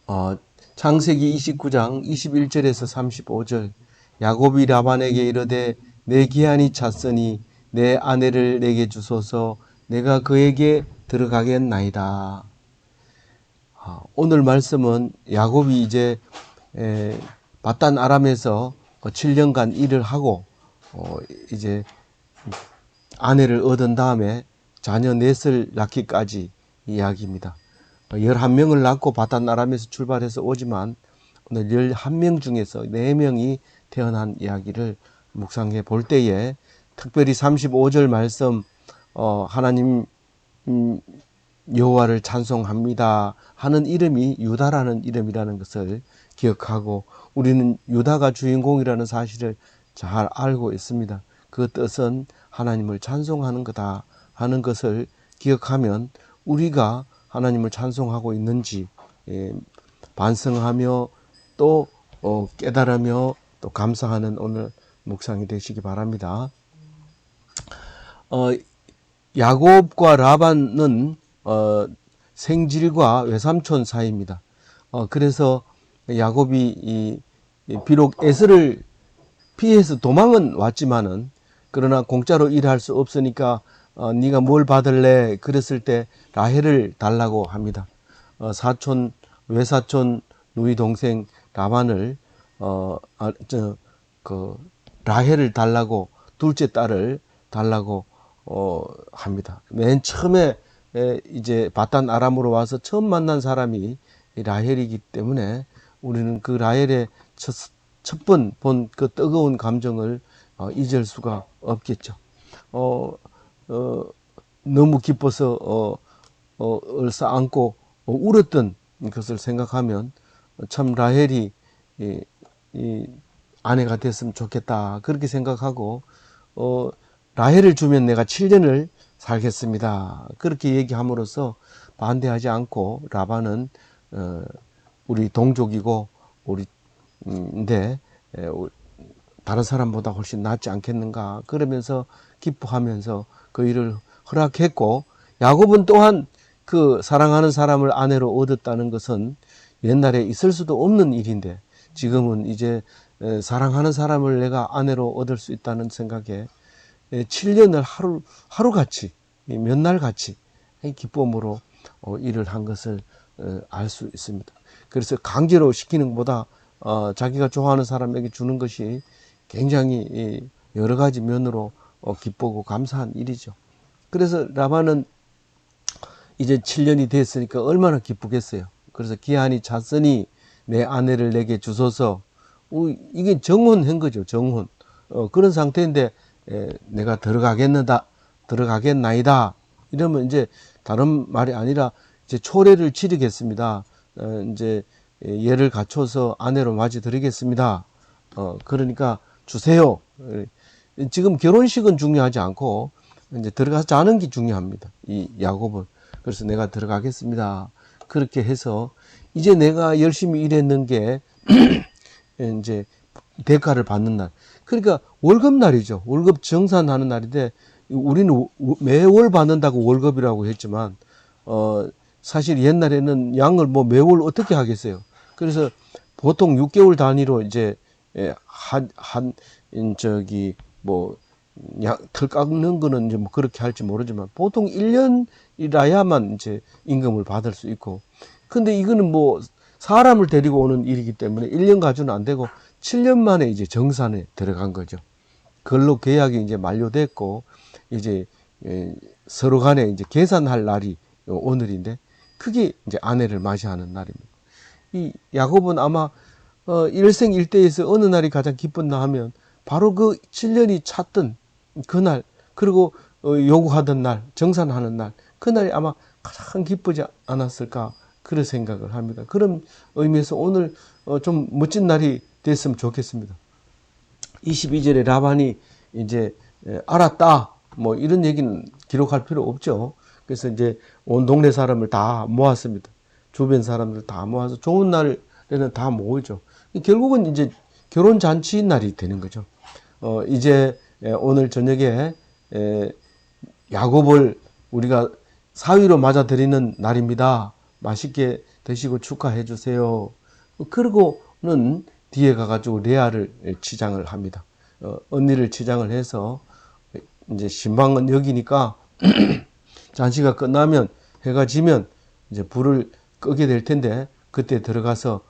어, 창세기 29장 21절에서 35절. 야곱이 라반에게 이르되 내 기한이 찼으니 내 아내를 내게 주소서. 내가 그에게 들어가겠나이다. 오늘 말씀은 야곱이 이제 바단 아람에서 7년간 일을 하고 이제 아내를 얻은 다음에 자녀 넷을 낳기까지 이야기입니다. 11명을 낳고 바단 아람에서 출발해서 오지만 오늘 11명 중에서 4명이 태어난 이야기를 묵상해 볼 때에 특별히 35절 말씀 하나님 여호와를 찬송합니다 하는 이름이 유다라는 이름이라는 것을 기억하고 우리는 유다가 주인공이라는 사실을 잘 알고 있습니다. 그 뜻은 하나님을 찬송하는 거다 하는 것을 기억하면 우리가 하나님을 찬송하고 있는지 반성하며 또 깨달으며 또 감사하는 오늘 묵상이 되시기 바랍니다. 야곱과 라반은 생질과 외삼촌 사이입니다. 그래서 야곱이 비록 에서를 피해서 도망은 왔지만은 그러나 공짜로 일할 수 없으니까 네가 뭘 받을래? 그랬을 때 라헬을 달라고 합니다. 사촌, 외사촌, 누이 동생 라반을 라헬을 달라고 둘째 딸을 달라고 합니다. 맨 처음에 이제 바단 아람으로 와서 처음 만난 사람이 라헬이기 때문에 우리는 그 라헬의 첫 번 본 그 뜨거운 감정을 잊을 수가 없겠죠. 너무 기뻐서 얼싸안고 울었던 것을 생각하면 참 라헬이 이 아내가 됐으면 좋겠다 그렇게 생각하고 라헬을 주면 내가 7년을 살겠습니다 그렇게 얘기함으로써 반대하지 않고 라반은 우리 동족이고 우리인데 다른 사람보다 훨씬 낫지 않겠는가 그러면서 기뻐하면서 그 일을 허락했고 야곱은 또한 그 사랑하는 사람을 아내로 얻었다는 것은 옛날에 있을 수도 없는 일인데 지금은 이제 사랑하는 사람을 내가 아내로 얻을 수 있다는 생각에 7년을 하루같이 몇 날같이 기쁨으로 일을 한 것을 알 수 있습니다. 그래서 강제로 시키는 것보다 자기가 좋아하는 사람에게 주는 것이 굉장히 여러 가지 면으로 기쁘고 감사한 일이죠. 그래서 라반은 이제 7년이 됐으니까 얼마나 기쁘겠어요. 그래서 기한이 찼으니 내 아내를 내게 주소서. 이게 정혼한 거죠. 정혼. 그런 상태인데 내가 들어가겠나이다. 이러면 이제 다른 말이 아니라 이제 초례를 치르겠습니다. 이제 예를 갖춰서 아내로 맞이 드리겠습니다. 그러니까 주세요. 지금 결혼식은 중요하지 않고 이제 들어가서 자는 게 중요합니다. 이 야곱은. 그래서 내가 들어가겠습니다. 그렇게 해서 이제 내가 열심히 일했는 게 이제 대가를 받는 날. 그러니까 월급날이죠. 월급 정산하는 날인데 우리는 매월 받는다고 월급이라고 했지만 사실 옛날에는 양을 뭐 매월 어떻게 하겠어요. 그래서 보통 6개월 단위로 이제 털 깎는 거는 이제 뭐 그렇게 할지 모르지만 보통 1년이라야만 이제 임금을 받을 수 있고 근데 이거는 뭐 사람을 데리고 오는 일이기 때문에 1년 가지고는 안 되고 7년 만에 이제 정산에 들어간 거죠. 근로 계약이 이제 만료됐고 이제 서로 간에 이제 계산할 날이 오늘인데 그게 이제 아내를 맞이하는 날입니다. 이 야곱은 아마 일생일대에서 어느 날이 가장 기뻤나 하면 바로 그 7년이 찼던 그날 그리고 요구하던 날 정산하는 날 그날이 아마 가장 기쁘지 않았을까 그런 생각을 합니다. 그런 의미에서 오늘 좀 멋진 날이 됐으면 좋겠습니다. 22절에 라반이 이제 알았다 뭐 이런 얘기는 기록할 필요 없죠. 그래서 이제 온 동네 사람을 다 모았습니다. 주변 사람들 다 모아서 좋은 날에는 다 모이죠. 결국은 이제 결혼 잔치 날이 되는 거죠. 이제 오늘 저녁에 야곱을 우리가 사위로 맞아들이는 날입니다. 맛있게 드시고 축하해 주세요. 그러고는 뒤에 가가지고 레아를 치장을 합니다. 언니를 치장을 해서 이제 신방은 여기니까 잔치가 끝나면 해가 지면 이제 불을 끄게 될 텐데 그때 들어가서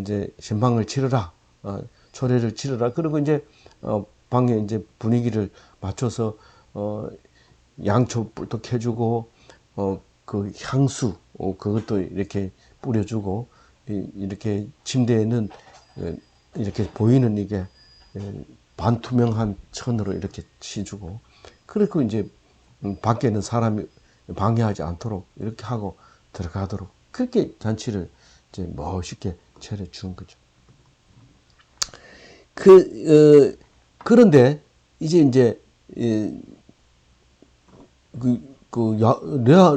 이제 신방을 치르라, 초례를 치르라. 그리고 이제 방에 이제 분위기를 맞춰서 양초불도 켜주고 그 향수 그것도 이렇게 뿌려주고 이렇게 침대에는 이렇게 보이는 이게 반투명한 천으로 이렇게 치주고 그리고 이제 밖에는 사람이 방해하지 않도록 이렇게 하고 들어가도록 그렇게 잔치를 이제 멋있게 차려준 거죠. 그런데 이제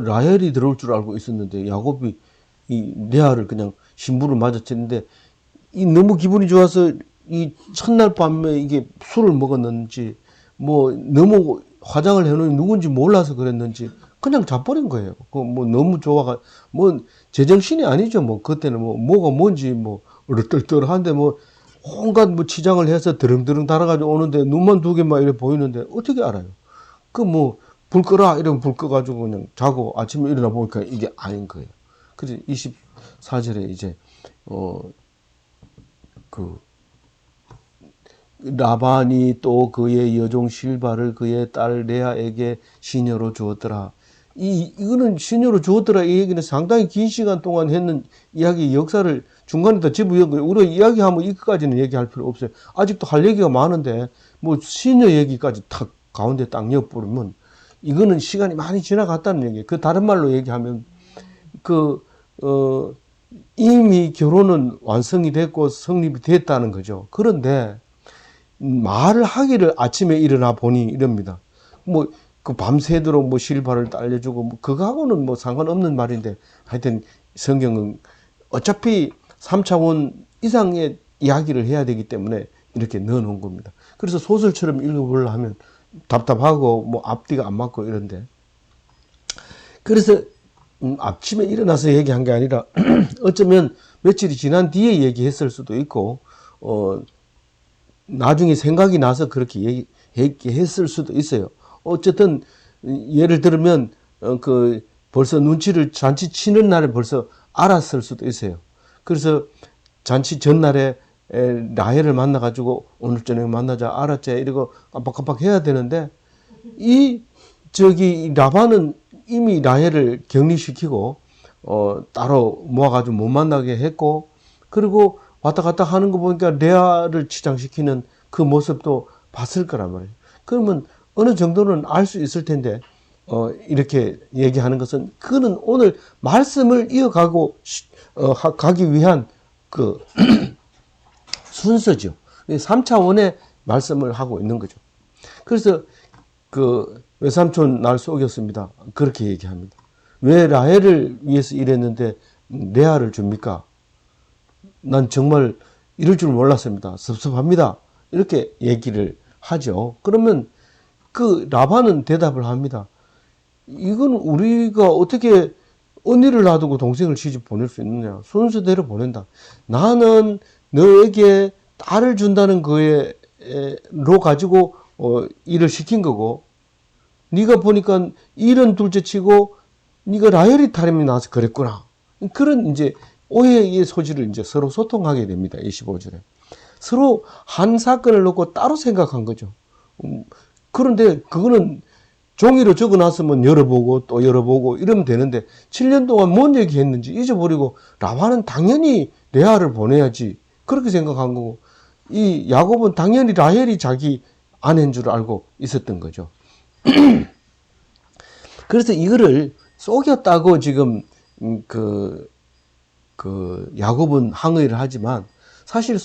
라헬이 들어올 줄 알고 있었는데 야곱이 이 레아를 그냥 신부를 맞아쳤는데 이 너무 기분이 좋아서 이 첫날 밤에 이게 술을 먹었는지 뭐 너무 화장을 해놓은 누군지 몰라서 그랬는지 그냥 자버린 거예요. 그 뭐 너무 좋아가 뭐 제정신이 아니죠. 뭐 그때는 뭐가 뭔지 뭐 얼떨떨한데 뭐 온갖 뭐 치장을 해서 드릉드릉 달아가지고 오는데 눈만 두 개만 이렇게 보이는데 어떻게 알아요? 그 뭐 불 끄라 이러면 불 꺼가지고 그냥 자고 아침에 일어나 보니까 이게 아닌 거예요. 그래서 24절에 이제 그 라반이 또 그의 여종 실바를 그의 딸 레아에게 시녀로 주었더라. 이거는 시녀로 주었더라. 이 얘기는 상당히 긴 시간 동안 했는 이야기 역사를 중간에 다 집어연 거예요. 우리가 이야기하면 이것까지는 얘기할 필요 없어요. 아직도 할 얘기가 많은데 뭐 시녀 얘기까지 탁 가운데 딱 엿부르면 이거는 시간이 많이 지나갔다는 얘기예요. 그 다른 말로 얘기하면 이미 결혼은 완성이 됐고 성립이 됐다는 거죠. 그런데 말을 하기를 아침에 일어나 보니 이럽니다. 뭐 그 밤새도록 뭐 실바를 딸려주고 뭐 그거하고는 뭐 상관없는 말인데 하여튼 성경은 어차피 3차원 이상의 이야기를 해야 되기 때문에 이렇게 넣어놓은 겁니다. 그래서 소설처럼 읽어보려 하면 답답하고 뭐 앞뒤가 안 맞고 이런데 그래서 아침에 일어나서 얘기한 게 아니라 어쩌면 며칠이 지난 뒤에 얘기했을 수도 있고 나중에 생각이 나서 그렇게 얘기했을 수도 있어요. 어쨌든 예를 들면 벌써 눈치를 잔치 치는 날에 벌써 알았을 수도 있어요. 그래서 잔치 전날에 라헬을 만나가지고 오늘 저녁에 만나자 알았지 이러고 깜빡깜빡 해야 되는데 라반은 이미 라헬을 격리시키고 따로 모아가지고 못 만나게 했고 그리고 왔다 갔다 하는 거 보니까 레아를 치장시키는 그 모습도 봤을 거란 말이에요. 그러면 어느 정도는 알 수 있을 텐데 이렇게 얘기하는 것은 그는 오늘 말씀을 이어가고 가기 위한 그 순서죠. 3차원의 말씀을 하고 있는 거죠. 그래서 그 외삼촌 날 속였습니다. 그렇게 얘기합니다. 왜 라헬을 위해서 이랬는데 레아를 줍니까? 난 정말 이럴 줄 몰랐습니다. 섭섭합니다. 이렇게 얘기를 하죠. 그러면 그 라반은 대답을 합니다. 이건 우리가 어떻게 언니를 놔두고 동생을 시집 보낼 수 있느냐. 순서대로 보낸다. 나는 너에게 딸을 준다는 거로 가지고 일을 시킨 거고 네가 보니까 일은 둘째치고 네가 라헬이 타령이 나서 그랬구나. 그런 이제 오해의 소지를 이제 서로 소통하게 됩니다. 25절에. 서로 한 사건을 놓고 따로 생각한 거죠. 그런데 그거는 종이로 적어 놨으면 열어보고 또 열어보고 이러면 되는데 7년 동안 뭔 얘기했는지 잊어버리고 라반은 당연히 레아를 보내야지 그렇게 생각한 거고 이 야곱은 당연히 라헬이 자기 아내인 줄 알고 있었던 거죠. 그래서 이거를 속였다고 지금 야곱은 항의를 하지만 사실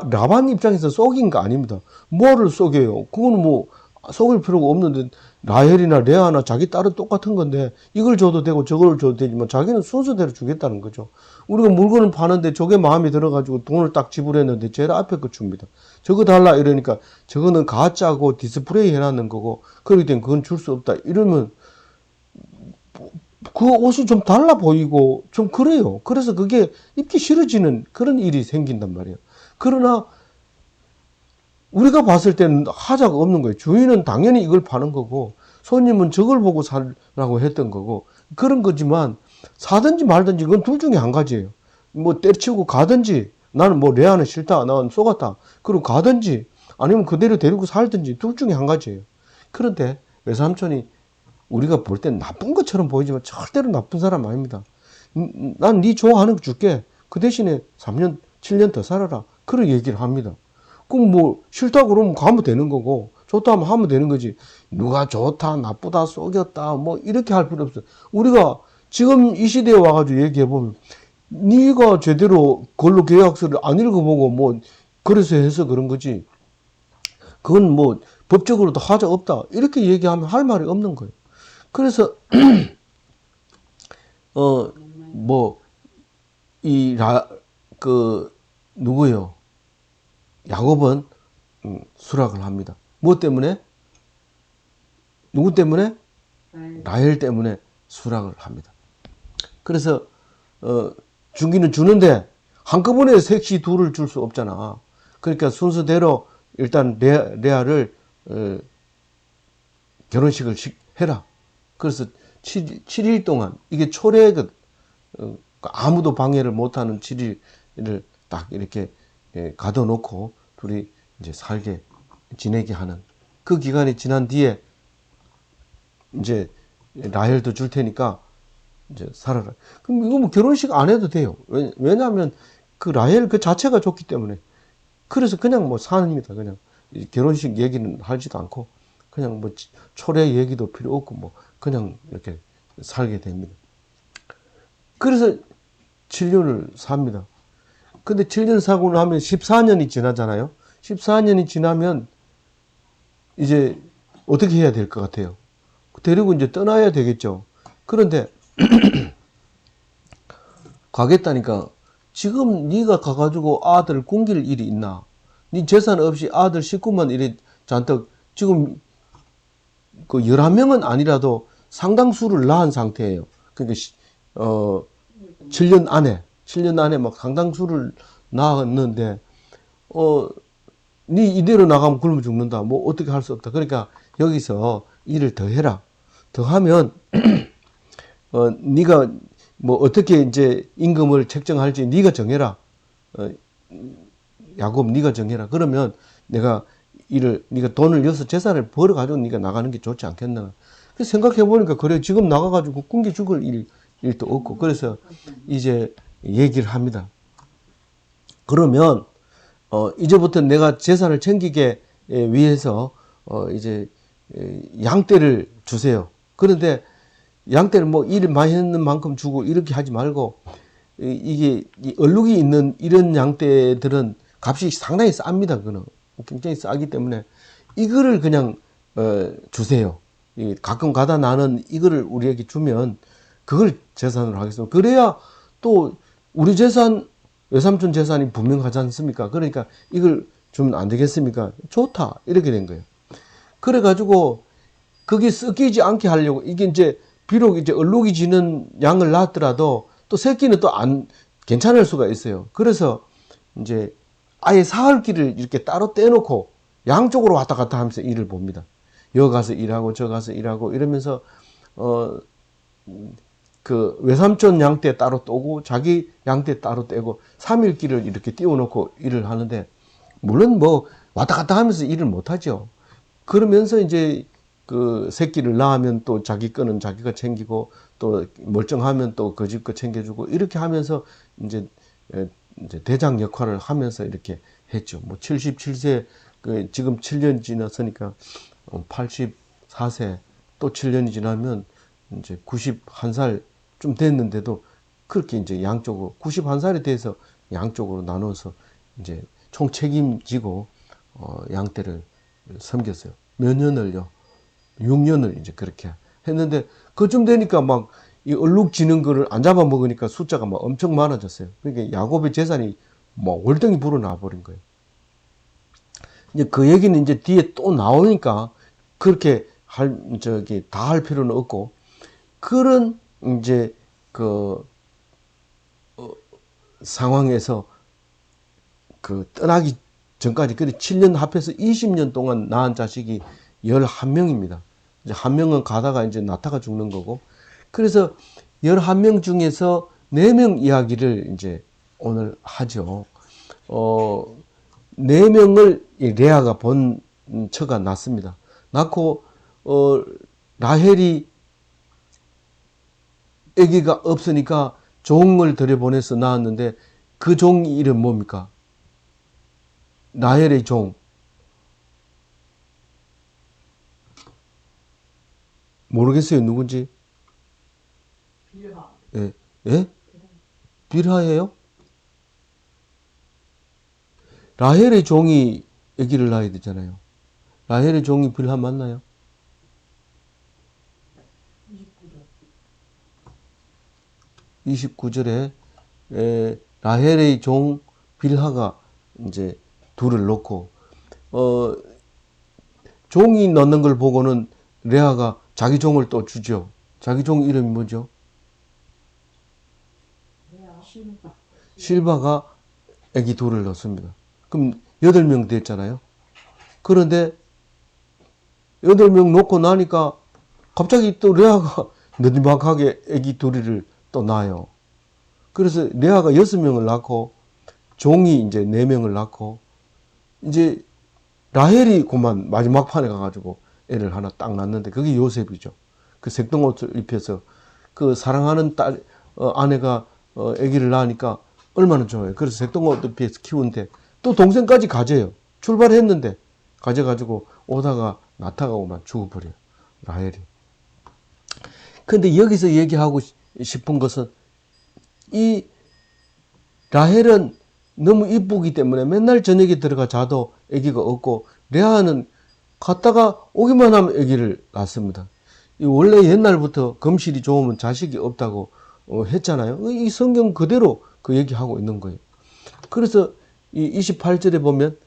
라반 입장에서 속인 거 아닙니다. 뭐를 속여요? 그거는 뭐 속일 필요가 없는데 라헬이나 레아나 자기 딸은 똑같은 건데 이걸 줘도 되고 저걸 줘도 되지만 자기는 순서대로 주겠다는 거죠. 우리가 물건을 파는데 저게 마음에 들어가지고 돈을 딱 지불했는데 제일 앞에 거 줍니다. 저거 달라 이러니까 저거는 가짜고 디스플레이 해놨는 거고 그러기 때문에 그건 줄 수 없다. 이러면 그 옷이 좀 달라 보이고 좀 그래요. 그래서 그게 입기 싫어지는 그런 일이 생긴단 말이에요. 그러나 우리가 봤을 때는 하자가 없는 거예요. 주인은 당연히 이걸 파는 거고 손님은 저걸 보고 사라고 했던 거고 그런 거지만 사든지 말든지 그건 둘 중에 한 가지예요. 뭐 때려치우고 가든지 나는 뭐 레아는 싫다. 나는 쏘갔다. 그럼 가든지 아니면 그대로 데리고 살든지 둘 중에 한 가지예요. 그런데 외삼촌이 우리가 볼 땐 나쁜 것처럼 보이지만 절대로 나쁜 사람 아닙니다. 난 네 좋아하는 거 줄게. 그 대신에 3년, 7년 더 살아라. 그런 얘기를 합니다. 그럼 뭐 싫다 그러면 가면 되는 거고 좋다 하면 하면 되는 거지. 누가 좋다, 나쁘다, 속였다 뭐 이렇게 할 필요 없어요. 우리가 지금 이 시대에 와가지고 얘기해 보면 네가 제대로 근로 계약서를 안 읽어보고 뭐 그래서 해서 그런 거지. 그건 뭐 법적으로도 하자 없다. 이렇게 얘기하면 할 말이 없는 거예요. 그래서 뭐 이 누구요? 야곱은 수락을 합니다. 뭐 때문에? 누구 때문에? 라헬 때문에 수락을 합니다. 그래서 주기는 주는데 한꺼번에 셋이 둘을 줄 수 없잖아. 그러니까 순서대로 일단 레아를 결혼식을 해라. 그래서 7일 동안 이게 초례거든. 아무도 방해를 못하는 7일을 딱 이렇게 가둬놓고 둘이 이제 살게 지내게 하는 그 기간이 지난 뒤에 이제 라헬도 줄 테니까 이제 살아라. 그럼 이거 뭐 결혼식 안 해도 돼요. 왜냐하면 그 라헬 그 자체가 좋기 때문에. 그래서 그냥 뭐 삽니다. 그냥 결혼식 얘기는 하지도 않고 그냥 뭐 초례 얘기도 필요 없고 뭐 그냥 이렇게 살게 됩니다. 그래서 7년을 삽니다. 근데 7년 사고 나면 14년이 지나잖아요. 14년이 지나면 이제 어떻게 해야 될 것 같아요? 데리고 이제 떠나야 되겠죠. 그런데 가겠다니까 지금 네가 가가지고 아들 굶길 일이 있나? 네 재산 없이 아들 식구만 이래 잔뜩 지금 그 11명은 아니라도 상당수를 낳은 상태예요. 그러니까 7년 안에 막 상당수를 낳았는데 네 이대로 나가면 굶어 죽는다. 뭐 어떻게 할 수 없다. 그러니까 여기서 일을 더 해라. 더 하면 네가 뭐 어떻게 이제 임금을 책정할지 네가 정해라. 야곱 네가 정해라. 그러면 내가 네가 돈을 여서 재산을 벌어 가지고 네가 나가는 게 좋지 않겠나. 그래서 생각해 보니까 그래 지금 나가 가지고 굶겨 죽을 일도 없고 그래서 이제 얘기를 합니다. 그러면 이제부터 내가 재산을 챙기게 위해서 이제 양떼를 주세요. 그런데 양떼를 뭐 일 많이 했는 만큼 주고 이렇게 하지 말고 이게 얼룩이 있는 이런 양떼들은 값이 상당히 쌉니다. 그거는 굉장히 싸기 때문에 이거를 그냥 주세요. 가끔 가다 나는 이거를 우리에게 주면 그걸 재산으로 하겠습니다. 그래야 또 우리 재산 외삼촌 재산이 분명하지 않습니까? 그러니까 이걸 주면 안 되겠습니까? 좋다 이렇게 된 거예요. 그래가지고 그게 섞이지 않게 하려고 이게 이제 비록 이제 얼룩이 지는 양을 낳았더라도 또 새끼는 또 안 괜찮을 수가 있어요. 그래서 이제 아예 사흘길을 이렇게 따로 떼놓고 양쪽으로 왔다 갔다 하면서 일을 봅니다. 여기 가서 일하고 저 가서 일하고 이러면서 그 외삼촌 양떼 따로 떼고 자기 양떼 따로 떼고 3일길을 이렇게 띄워놓고 일을 하는데 물론 뭐 왔다 갔다 하면서 일을 못하죠. 그러면서 이제 그 새끼를 낳으면 또 자기 거는 자기가 챙기고 또 멀쩡하면 또 그 집 거 챙겨주고 이렇게 하면서 이제 대장 역할을 하면서 이렇게 했죠. 뭐 77세 그 지금 7년 지났으니까 84세 또 7년이 지나면 이제 91살 좀 됐는데도 그렇게 이제 양쪽으로 91살이 돼서 양쪽으로 나눠서 이제 총 책임지고 양떼를 섬겼어요. 몇 년을요? 6년을 이제 그렇게 했는데 그쯤 되니까 막 이 얼룩 지는 거를 안 잡아 먹으니까 숫자가 막 엄청 많아졌어요. 그러니까 야곱의 재산이 뭐 월등히 불어나 버린 거예요. 이제 그 얘기는 이제 뒤에 또 나오니까 그렇게 다 할 필요는 없고 그런 이제 그 상황에서 그 떠나기 전까지 그래 7년 합해서 20년 동안 낳은 자식이 11명입니다. 이제 한 명은 가다가 이제 낳다가 죽는 거고. 그래서 11명 중에서 4명 이야기를 이제 오늘 하죠. 4명을 레아가 본 처가 낳습니다. 낳고 라헬이 아기가 없으니까 종을 들여보내서 낳았는데 그 종 이름 뭡니까? 라헬의 종. 모르겠어요. 누군지? 빌하. 예? 예? 빌하예요? 라헬의 종이 아기를 낳아야 되잖아요. 라헬의 종이 빌하 맞나요? 29절. 29절에 라헬의 종 빌하가 이제 둘을 놓고 종이 넣는 걸 보고는 레아가 자기 종을 또 주죠. 자기 종 이름이 뭐죠? 실바. 실바가 아기 둘을 넣습니다. 그럼 8명 됐잖아요. 그런데 8명 놓고 나니까 갑자기 또 레아가 느지막하게 아기 둘을 또 낳아요. 그래서 레아가 6명을 낳고 종이 이제 4명을 낳고 이제 라헬이 그만 마지막 판에 가가지고 애를 하나 딱 낳는데 그게 요셉이죠. 그 색동옷을 입혀서 그 사랑하는 딸 아내가 아기를 낳으니까 얼마나 좋아요. 그래서 색동옷을 입혀서 키우는데 또 동생까지 가져요. 출발했는데 가져가지고 오다가 나타가고만 죽어버려요. 라헬이. 근데 여기서 얘기하고 싶은 것은 이 라헬은 너무 이쁘기 때문에 맨날 저녁에 들어가 자도 아기가 없고 레아는 갔다가 오기만 하면 아기를 낳습니다. 원래 옛날부터 금실이 좋으면 자식이 없다고 했잖아요. 이 성경 그대로 그 얘기하고 있는 거예요. 그래서 이 28절에 보면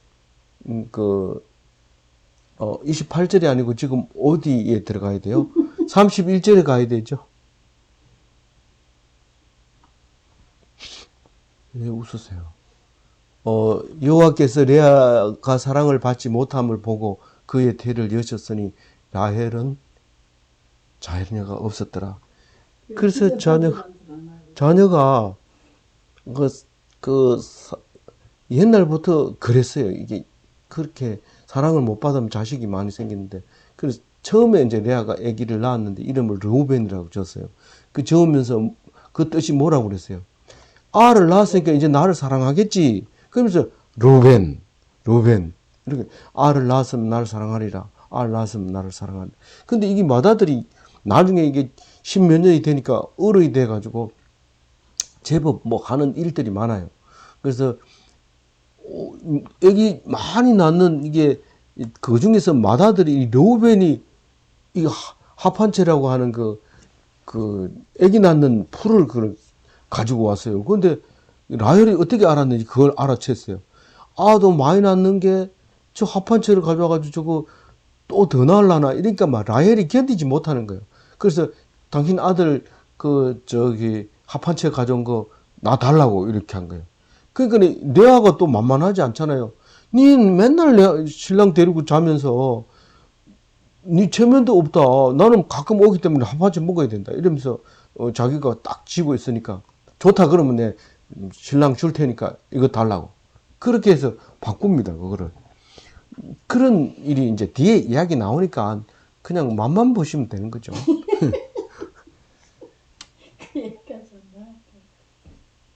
28절이 아니고 지금 어디에 들어가야 돼요? 31절에 가야 되죠. 왜 웃으세요? 여호와께서 레아가 사랑을 받지 못함을 보고 그의 태를 여셨으니 라헬은 자녀가 없었더라. 그래서 자녀가 옛날부터 그랬어요. 이게 그렇게 사랑을 못 받으면 자식이 많이 생기는데 그래서 처음에 이제 레아가 아기를 낳았는데 이름을 르우벤이라고 줬어요. 그 지으면서 그 뜻이 뭐라고 그랬어요? 알을 낳았으니까 이제 나를 사랑하겠지. 그러면서 루벤 이렇게 알을 낳았으면 나를 사랑하리라. 알을 낳았으면 나를 사랑하리라. 근데 이게 맏아들이 나중에 이게 십몇 년이 되니까 어른이 돼가지고 제법 뭐 하는 일들이 많아요. 그래서 애기 많이 낳는 이게 그 중에서 맏아들이 르우벤이 이 합한체라고 하는 그 애기 낳는 풀을 가지고 왔어요. 그런데 라헬이 어떻게 알았는지 그걸 알아챘어요. 아, 너 많이 낳는 게 저 합한체를 가져와가지고 저거 또 더 낳으려나? 이러니까 막 라헬이 견디지 못하는 거예요. 그래서 당신 아들 합한체 가져온 거 나 달라고 이렇게 한 거예요. 그러니까 레아가 또 만만하지 않잖아요. 니 맨날 신랑 데리고 자면서 니 체면도 없다. 나는 가끔 오기 때문에 합한체 먹어야 된다. 이러면서 자기가 딱 쥐고 있으니까 좋다 그러면 내 신랑 줄 테니까 이거 달라고. 그렇게 해서 바꿉니다. 그거를. 그런 일이 이제 뒤에 이야기 나오니까 그냥 맛만 보시면 되는 거죠.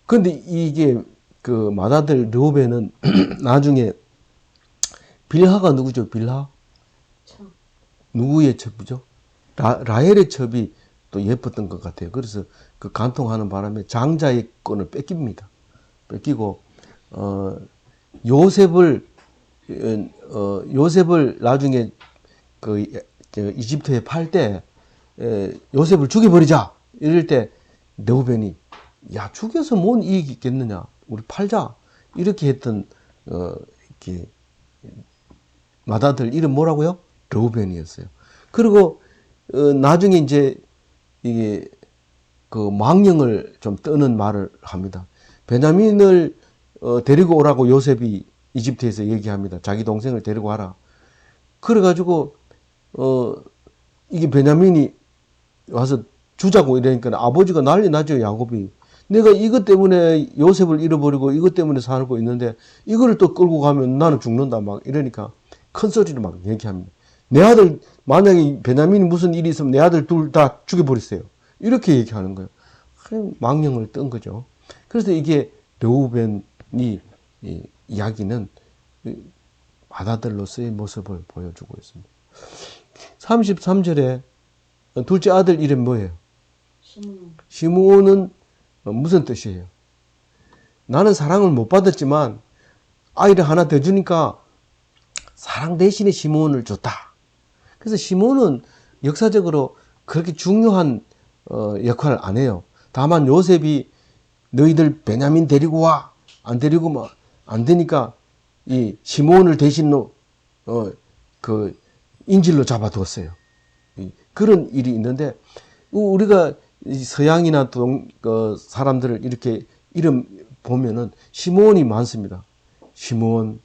근데 이게 그 맏아들 르우벤은 나중에 빌하가 누구죠? 빌하? 누구의 첩이죠? 라헬의 첩이 또 예뻤던 것 같아요. 그래서 그 간통하는 바람에 장자의 권을 뺏깁니다. 뺏기고 요셉을 나중에 그 이집트에 팔 때 요셉을 죽여버리자 이럴 때 르우벤이 야 죽여서 뭔 이익이 있겠느냐 우리 팔자 이렇게 했던 이렇게 맏아들 이름 뭐라고요? 르우벤이었어요. 그리고 나중에 이제 이게 그 망령을 좀 떠는 말을 합니다. 베냐민을 데리고 오라고 요셉이 이집트에서 얘기합니다. 자기 동생을 데리고 와라. 그래가지고 이게 베냐민이 와서 주자고 이러니까 아버지가 난리 나죠. 야곱이. 내가 이것 때문에 요셉을 잃어버리고 이것 때문에 살고 있는데 이거를 또 끌고 가면 나는 죽는다 막 이러니까 큰 소리로 막 얘기합니다. 내 아들 만약에 베냐민이 무슨 일이 있으면 내 아들 둘 다 죽여버리세요. 이렇게 얘기하는 거예요. 망령을 뜬 거죠. 그래서 이게 르우벤이 이 이야기는 맏아들로서의 모습을 보여주고 있습니다. 33절에 둘째 아들 이름 뭐예요? 시므온은 무슨 뜻이에요? 나는 사랑을 못 받았지만 아이를 하나 더 주니까 사랑 대신에 시므온을 줬다. 그래서 시므온은 역사적으로 그렇게 중요한 역할을 안 해요. 다만 요셉이 너희들 베냐민 데리고 와. 안 데리고 뭐 안 되니까 이 시므온을 대신로 그 인질로 잡아두었어요. 그런 일이 있는데 우리가 서양이나 사람들을 이렇게 이름 보면은 시므온이 많습니다. 시므온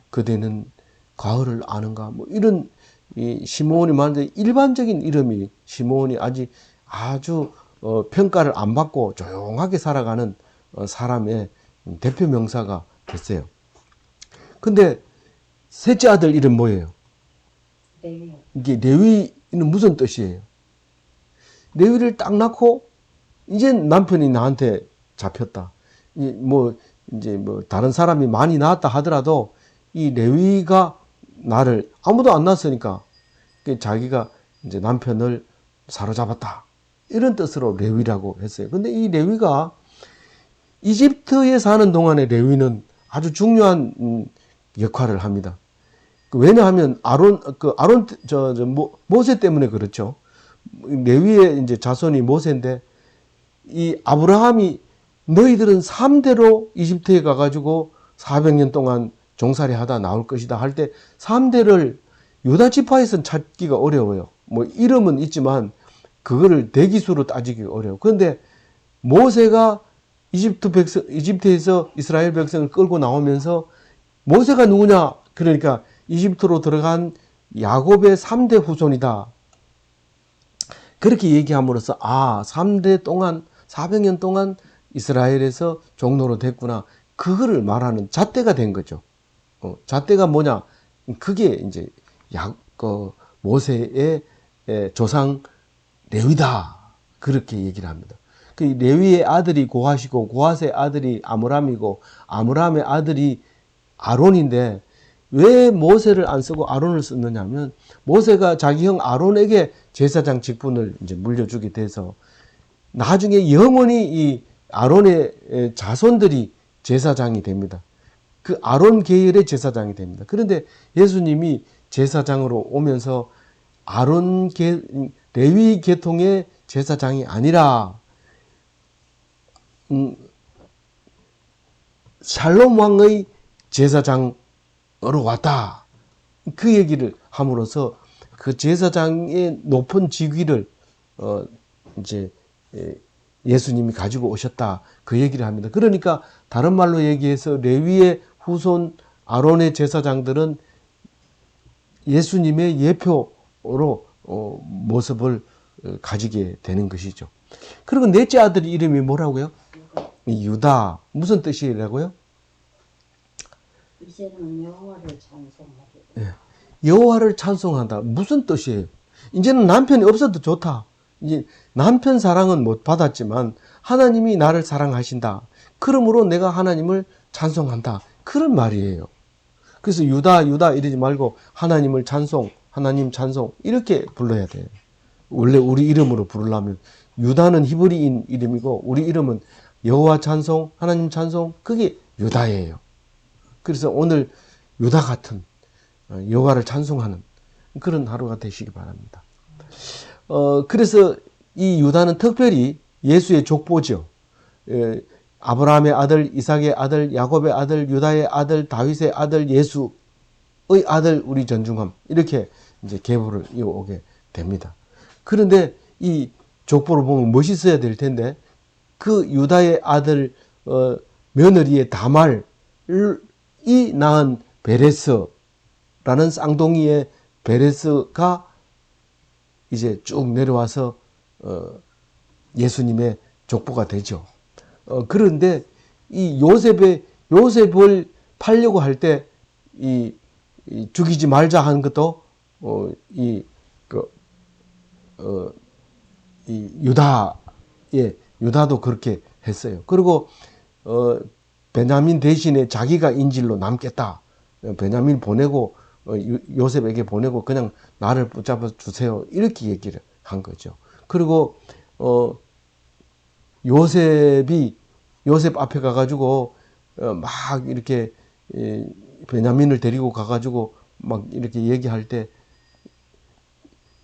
그대는 가을을 아는가 뭐 이런 이 시므온이 많은데 일반적인 이름이 시므온이 아주 평가를 안 받고 조용하게 살아가는 사람의 대표 명사가 됐어요. 근데 셋째 아들 이름 뭐예요? 레위. 이게 레위는 무슨 뜻이에요? 레위를 딱 낳고 이제 남편이 나한테 잡혔다. 이제 다른 사람이 많이 낳았다 하더라도 이 레위가 나를 아무도 안 낳았으니까 자기가 이제 남편을 사로잡았다. 이런 뜻으로 레위라고 했어요. 근데 이 레위가 이집트에 사는 동안에 레위는 아주 중요한 역할을 합니다. 왜냐하면 모세 때문에 그렇죠. 레위의 이제 자손이 모세인데 이 아브라함이 너희들은 3대로 이집트에 가가지고 400년 동안 종살이 하다 나올 것이다 할 때 3대를 유다 지파에서는 찾기가 어려워요. 뭐 이름은 있지만 그거를 대기수로 따지기 어려워. 그런데 모세가 이집트에서 이스라엘 백성을 끌고 나오면서 모세가 누구냐? 그러니까 이집트로 들어간 야곱의 3대 후손이다. 그렇게 얘기함으로써 3대 동안 400년 동안 이스라엘에서 종로로 됐구나. 그거를 말하는 잣대가 된 거죠. 잣대가 뭐냐? 그게 이제 모세의 조상 레위다. 그렇게 얘기를 합니다. 그 레위의 아들이 고핫이고 고핫의 아들이 아므람이고 아므람의 아들이 아론인데 왜 모세를 안 쓰고 아론을 썼느냐면 모세가 자기 형 아론에게 제사장 직분을 이제 물려주게 돼서 나중에 영원히 이 아론의 자손들이 제사장이 됩니다. 그 아론 계열의 제사장이 됩니다. 그런데 예수님이 제사장으로 오면서 레위 계통의 제사장이 아니라 샬롬 왕의 제사장으로 왔다. 그 얘기를 함으로써 그 제사장의 높은 직위를 이제 예수님이 가지고 오셨다. 그 얘기를 합니다. 그러니까 다른 말로 얘기해서 레위의 후손 아론의 제사장들은 예수님의 예표로 모습을 가지게 되는 것이죠. 그리고 넷째 아들 이름이 뭐라고요? 유다. 무슨 뜻이라고요? 이제는 여호와를 찬송하게. 예. 여호와를 찬송한다. 무슨 뜻이에요? 이제는 남편이 없어도 좋다. 이제 남편 사랑은 못 받았지만 하나님이 나를 사랑하신다. 그러므로 내가 하나님을 찬송한다. 그런 말이에요. 그래서 유다 이러지 말고 하나님을 찬송, 하나님 찬송 이렇게 불러야 돼요. 원래 우리 이름으로 부르려면 유다는 히브리인 이름이고 우리 이름은 여호와 찬송, 하나님 찬송 그게 유다예요. 그래서 오늘 유다 같은 여호와를 찬송하는 그런 하루가 되시기 바랍니다. 그래서 이 유다는 특별히 예수의 족보죠. 아브라함의 아들, 이삭의 아들, 야곱의 아들, 유다의 아들, 다윗의 아들, 예수의 아들 우리 전중함 이렇게 이제 계보를 이어오게 됩니다. 그런데 이 족보를 보면 멋있어야 될 텐데 그 유다의 아들 며느리의 다말이 낳은 베레스라는 쌍둥이의 베레스가 이제 쭉 내려와서 예수님의 족보가 되죠. 그런데 이 요셉을 팔려고 할 때 이 죽이지 말자 한 것도 유다도 그렇게 했어요. 그리고 베냐민 대신에 자기가 인질로 남겠다. 베냐민 보내고 요셉에게 보내고 그냥 나를 붙잡아 주세요. 이렇게 얘기를 한 거죠. 그리고 요셉 앞에 가가지고 막 이렇게 베냐민을 데리고 가가지고 막 이렇게 얘기할 때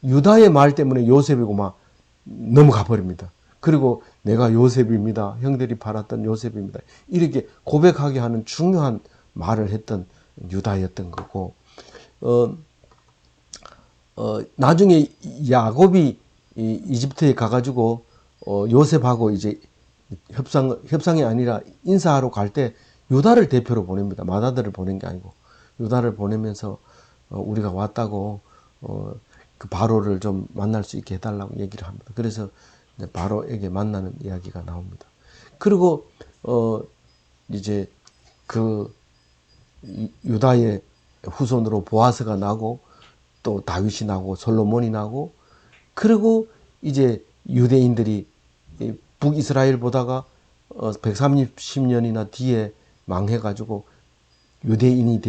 유다의 말 때문에 요셉이고 막 넘어가 버립니다. 그리고 내가 요셉입니다. 형들이 팔았던 요셉입니다. 이렇게 고백하게 하는 중요한 말을 했던 유다였던 거고, 나중에 야곱이 이집트에 가가지고 요셉하고 이제 협상이 아니라 인사하러 갈 때 유다를 대표로 보냅니다. 맏아들을 보낸 게 아니고 유다를 보내면서 우리가 왔다고 그 바로를 좀 만날 수 있게 해달라고 얘기를 합니다. 그래서 이제 바로에게 만나는 이야기가 나옵니다. 그리고 이제 그 유다의 후손으로 보아스가 나고 또 다윗이 나고 솔로몬이 나고, 그리고 이제 유대인들이 북이스라엘 보다가 130년이나 뒤에 망해가지고 유대인이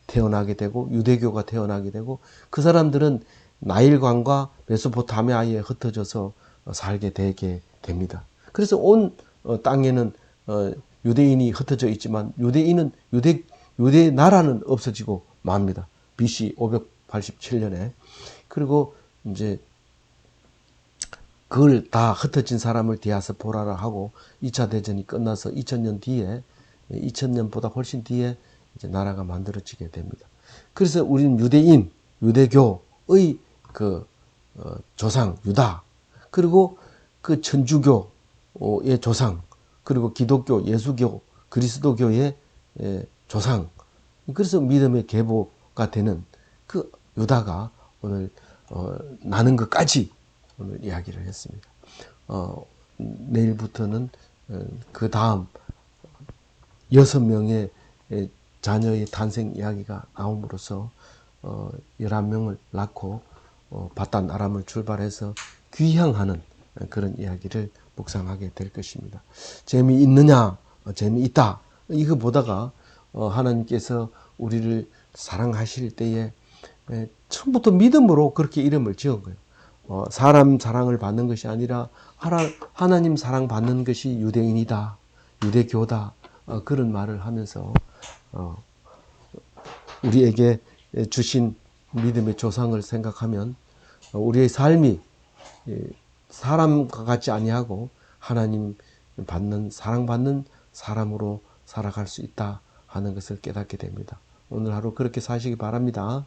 태어나게 되고 유대교가 태어나게 되고, 그 사람들은 나일강과 메소포타미아에 흩어져서 살게 되게 됩니다. 그래서 온 땅에는 유대인이 흩어져 있지만 유대 나라는 없어지고 맙니다. BC 587년에. 그리고 이제 그걸 다 흩어진 사람을 디아스포라라 하고 2차 대전이 끝나서 2000년 뒤에 2000년보다 훨씬 뒤에 이제 나라가 만들어지게 됩니다. 그래서 우리는 유대교의 그 조상 유다, 그리고 그 천주교의 조상, 그리고 기독교, 예수교, 그리스도교의 조상, 그래서 믿음의 계보가 되는 그 유다가 오늘 나는 것까지 오늘 이야기를 했습니다. 내일부터는 그 다음 6명의 자녀의 탄생 이야기가 나옴으로써 11명을 낳고 바단 아람을 출발해서 귀향하는 그런 이야기를 묵상하게 될 것입니다. 재미있느냐? 재미있다. 이거 보다가 하나님께서 우리를 사랑하실 때에 처음부터 믿음으로 그렇게 이름을 지은 거예요. 사람 사랑을 받는 것이 아니라 하나님 사랑 받는 것이 유대인이다, 유대교다, 그런 말을 하면서 우리에게 주신 믿음의 조상을 생각하면 우리의 삶이 사람과 같지 아니하고 하나님 사랑받는 사람으로 살아갈 수 있다 하는 것을 깨닫게 됩니다. 오늘 하루 그렇게 사시기 바랍니다.